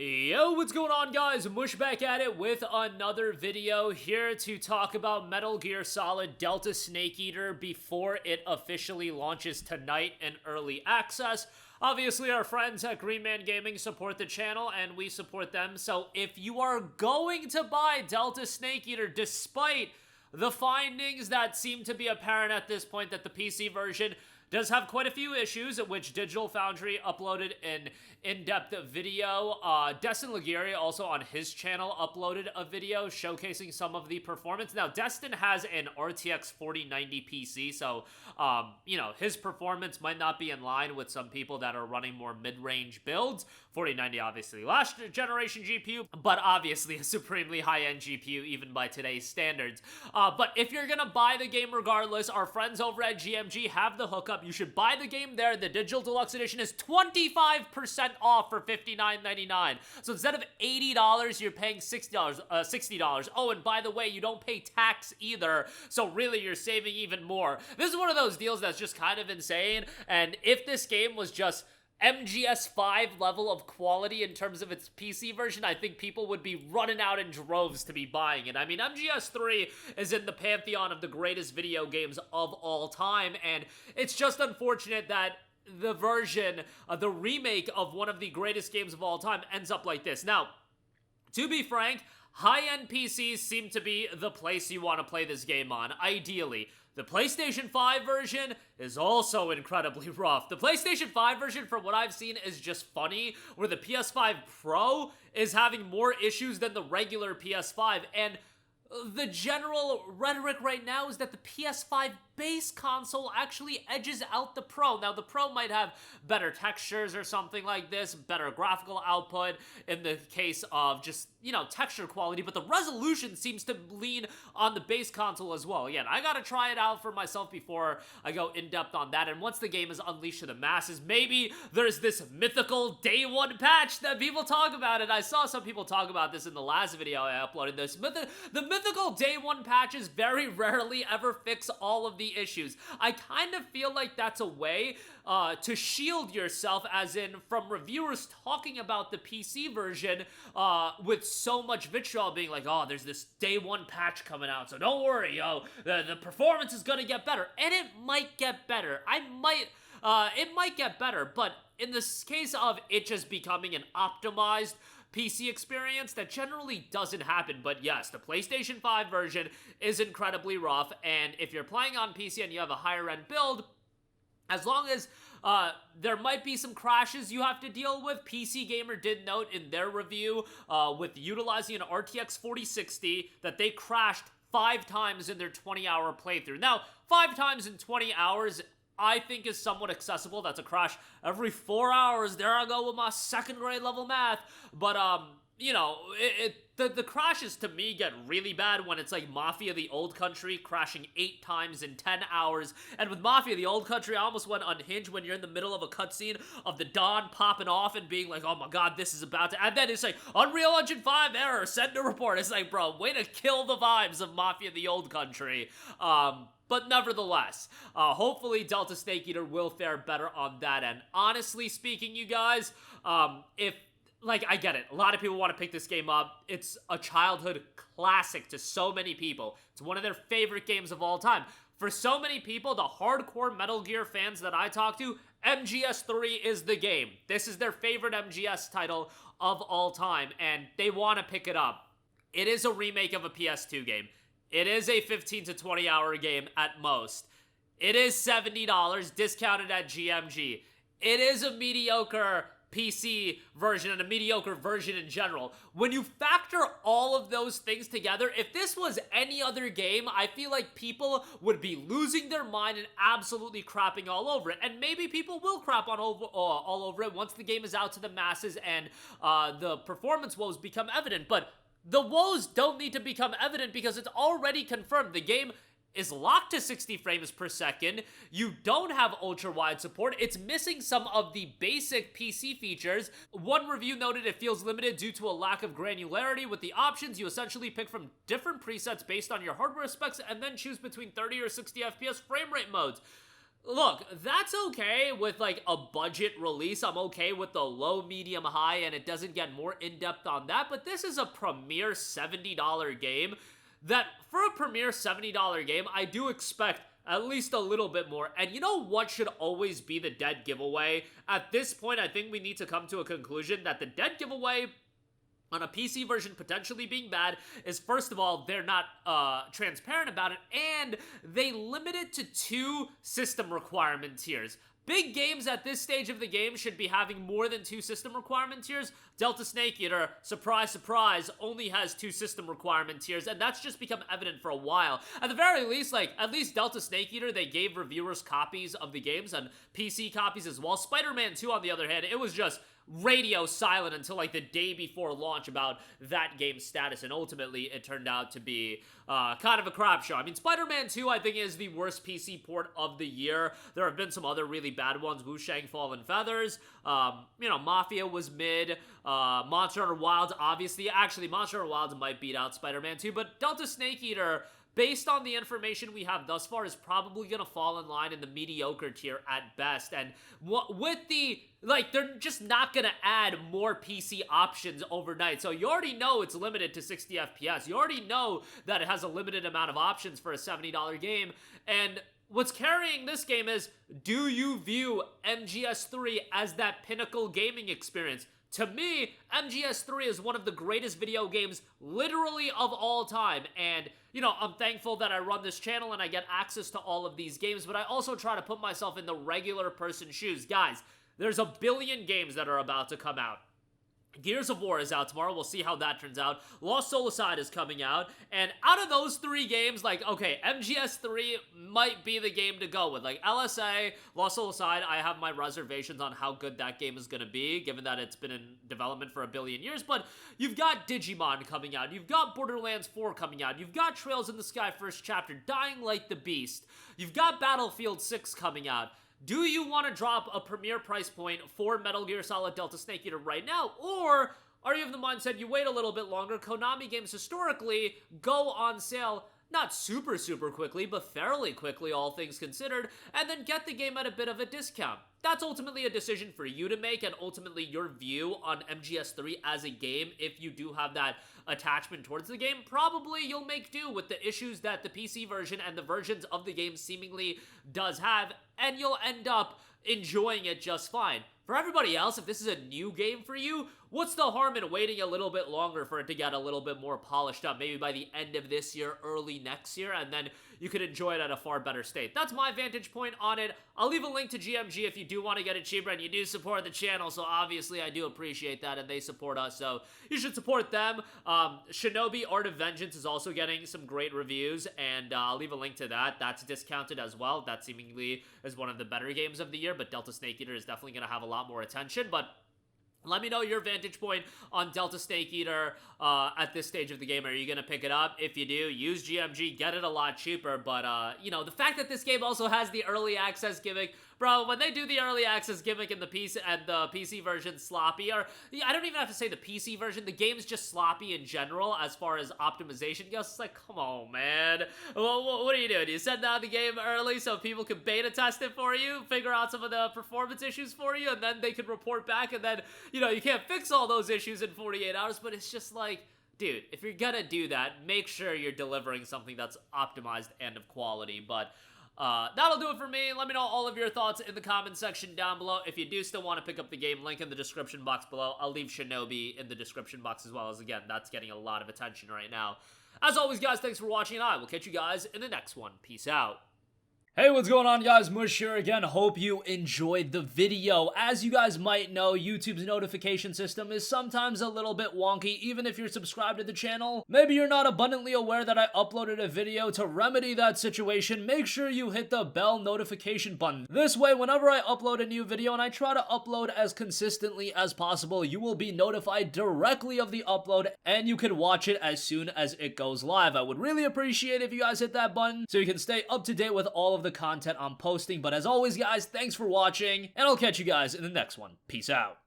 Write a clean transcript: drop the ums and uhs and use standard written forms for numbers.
Yo, what's going on, guys? Mush back at it with another video here to talk about Metal Gear Solid Delta Snake Eater before it officially launches tonight in early access. Obviously, our friends at Green Man Gaming support the channel, and we support them. So if you are going to buy Delta Snake Eater, despite the findings that seem to be apparent at this point that the PC version does have quite a few issues, which Digital Foundry uploaded an in-depth video. Destin Laguerre also on his channel uploaded a video showcasing some of the performance. Now, Destin has an RTX 4090 PC, so, his performance might not be in line with some people that are running more mid-range builds. 4090, obviously, last generation GPU, but obviously a supremely high-end GPU, even by today's standards. But if you're gonna buy the game regardless, our friends over at GMG have the hookup. You should buy the game there. The Digital Deluxe Edition is 25% off for $59.99. So instead of $80, you're paying $60. Oh, and by the way, you don't pay tax either. So really, you're saving even more. This is one of those deals that's just kind of insane. And if this game was just MGS5 level of quality in terms of its PC version, I think people would be running out in droves to be buying it. I mean, MGS3 is in the pantheon of the greatest video games of all time, and it's just unfortunate that the version, the remake of one of the greatest games of all time ends up like this. Now, to be frank, high-end PCs seem to be the place you want to play this game on, ideally. The PlayStation 5 version is also incredibly rough. The PlayStation 5 version, from what I've seen, is just funny, where the PS5 Pro is having more issues than the regular PS5, and the general rhetoric right now is that the PS5 base console actually edges out the Pro. Now, the Pro might have better textures or something like this, better graphical output in the case of just, texture quality, but the resolution seems to lean on the base console as well. Again, I gotta try it out for myself before I go in-depth on that, and once the game is unleashed to the masses, maybe there's this mythical day one patch that people talk about, and I saw some people talk about this in the last video I uploaded. The mythical day one patches very rarely ever fix all of the issues. I kind of feel like that's a way to shield yourself, as in from reviewers talking about the PC version with so much vitriol being like, oh, there's this day one patch coming out, so don't worry, the performance is gonna get better, and it might get better. It might get better, but in this case of it just becoming an optimized PC experience, that generally doesn't happen. But yes, the PlayStation 5 version is incredibly rough, and if you're playing on PC and you have a higher end build, as long as there might be some crashes you have to deal with. PC Gamer did note in their review with utilizing an RTX 4060 that they crashed 5 times in their 20-hour playthrough. Now, 5 times in 20 hours I think is somewhat accessible. That's a crash every 4 hours. There I go with my second grade level math. But, the crashes to me get really bad when it's like Mafia the Old Country crashing 8 times in 10 hours. And with Mafia the Old Country, I almost went unhinged when you're in the middle of a cutscene of the Dawn popping off and being like, oh my god, this is about to... And then it's like, Unreal Engine 5 error, send a report. It's like, bro, way to kill the vibes of Mafia the Old Country. But nevertheless, hopefully Delta Snake Eater will fare better on that end. Honestly speaking, you guys, I get it. A lot of people want to pick this game up. It's a childhood classic to so many people. It's one of their favorite games of all time. For so many people, the hardcore Metal Gear fans that I talk to, MGS3 is the game. This is their favorite MGS title of all time, and they want to pick it up. It is a remake of a PS2 game. It is a 15 to 20 hour game at most. It is $70 discounted at GMG. It is a mediocre PC version and a mediocre version in general. When you factor all of those things together, if this was any other game, I feel like people would be losing their mind and absolutely crapping all over it. And maybe people will crap on all over it once the game is out to the masses and the performance woes become evident. But the woes don't need to become evident because it's already confirmed. The game is locked to 60 frames per second. You don't have ultra-wide support. It's missing some of the basic PC features. One review noted it feels limited due to a lack of granularity. With the options, you essentially pick from different presets based on your hardware specs and then choose between 30 or 60 FPS frame rate modes. Look, that's okay with like a budget release. I'm okay with the low, medium, high, and it doesn't get more in-depth on that. But this is a premier $70 game that, for a premier $70 game, I do expect at least a little bit more. And you know what should always be the dead giveaway? At this point, I think we need to come to a conclusion that the dead giveaway on a PC version potentially being bad is, first of all, they're not transparent about it, and they limit it to 2 system requirement tiers. Big games at this stage of the game should be having more than 2 system requirement tiers. Delta Snake Eater, surprise, surprise, only has 2 system requirement tiers, and that's just become evident for a while. At the very least, like, at least Delta Snake Eater, they gave reviewers copies of the games and PC copies as well. Spider-Man 2, on the other hand, it was just radio silent until like the day before launch about that game's status, and ultimately it turned out to be kind of a crap show. I mean, Spider-Man 2 I think is the worst PC port of the year. There have been some other really bad ones. Wu-Shang Fallen Feathers, you know, Mafia was mid, Monster Hunter Wilds, obviously. Actually, Monster Hunter Wilds might beat out Spider-Man 2, but Delta Snake Eater, based on the information we have thus far, is probably going to fall in line in the mediocre tier at best. And with the, like, they're just not going to add more PC options overnight. So you already know it's limited to 60 FPS. You already know that it has a limited amount of options for a $70 game. And what's carrying this game is, do you view MGS3 as that pinnacle gaming experience? To me, MGS3 is one of the greatest video games literally of all time, and, you know, I'm thankful that I run this channel and I get access to all of these games, but I also try to put myself in the regular person's shoes. Guys, there's a billion games that are about to come out. Gears of War is out tomorrow. We'll see how that turns out. Lost Soul-Aside is coming out. And out of those 3 games, like, okay, MGS3 might be the game to go with. Like, LSA, Lost Soul-Aside, I have my reservations on how good that game is going to be, given that it's been in development for a billion years. But you've got Digimon coming out. You've got Borderlands 4 coming out. You've got Trails in the Sky First Chapter, Dying Light the Beast. You've got Battlefield 6 coming out. Do you want to drop a premier price point for Metal Gear Solid Delta Snake Eater right now? Or are you of the mindset you wait a little bit longer? Konami games historically go on sale not super quickly, but fairly quickly, all things considered, and then get the game at a bit of a discount. That's ultimately a decision for you to make, and ultimately your view on MGS3 as a game. If you do have that attachment towards the game, probably you'll make do with the issues that the PC version and the versions of the game seemingly does have, and you'll end up enjoying it just fine. For everybody else, if this is a new game for you, what's the harm in waiting a little bit longer for it to get a little bit more polished up, maybe by the end of this year, early next year, and then you could enjoy it at a far better state. That's my vantage point on it. I'll leave a link to GMG if you do want to get it cheaper, and you do support the channel, so obviously I do appreciate that, and they support us, so you should support them. Shinobi Art of Vengeance is also getting some great reviews, and I'll leave a link to that. That's discounted as well. That seemingly is one of the better games of the year, but Delta Snake Eater is definitely going to have a lot more attention. But let me know your vantage point on Delta Snake Eater at this stage of the game. Are you going to pick it up? If you do, use GMG, get it a lot cheaper. But, you know, the fact that this game also has the early access gimmick, bro, when they do the early access gimmick in the PC version sloppy, or I don't even have to say the PC version, the game's just sloppy in general as far as optimization goes. It's like, come on, man. What are you doing? You send out the game early so people can beta test it for you, figure out some of the performance issues for you, and then they can report back, and then, you know, you can't fix all those issues in 48 hours, but it's just like, dude, if you're gonna do that, make sure you're delivering something that's optimized and of quality. But that'll do it for me. Let me know all of your thoughts in the comment section down below. If you do still want to pick up the game, link in the description box below. I'll leave Shinobi in the description box as well, as again, that's getting a lot of attention right now. As always, guys, thanks for watching, and I will catch you guys in the next one. Peace out. Hey, what's going on, guys? Mush here again. Hope you enjoyed the video. As you guys might know, YouTube's notification system is sometimes a little bit wonky, even if you're subscribed to the channel. Maybe you're not abundantly aware that I uploaded a video. To remedy that situation, make sure you hit the bell notification button. This way, whenever I upload a new video, and I try to upload as consistently as possible, you will be notified directly of the upload, and you can watch it as soon as it goes live. I would really appreciate if you guys hit that button so you can stay up to date with all of the content I'm posting. But as always, guys, thanks for watching, and I'll catch you guys in the next one. Peace out.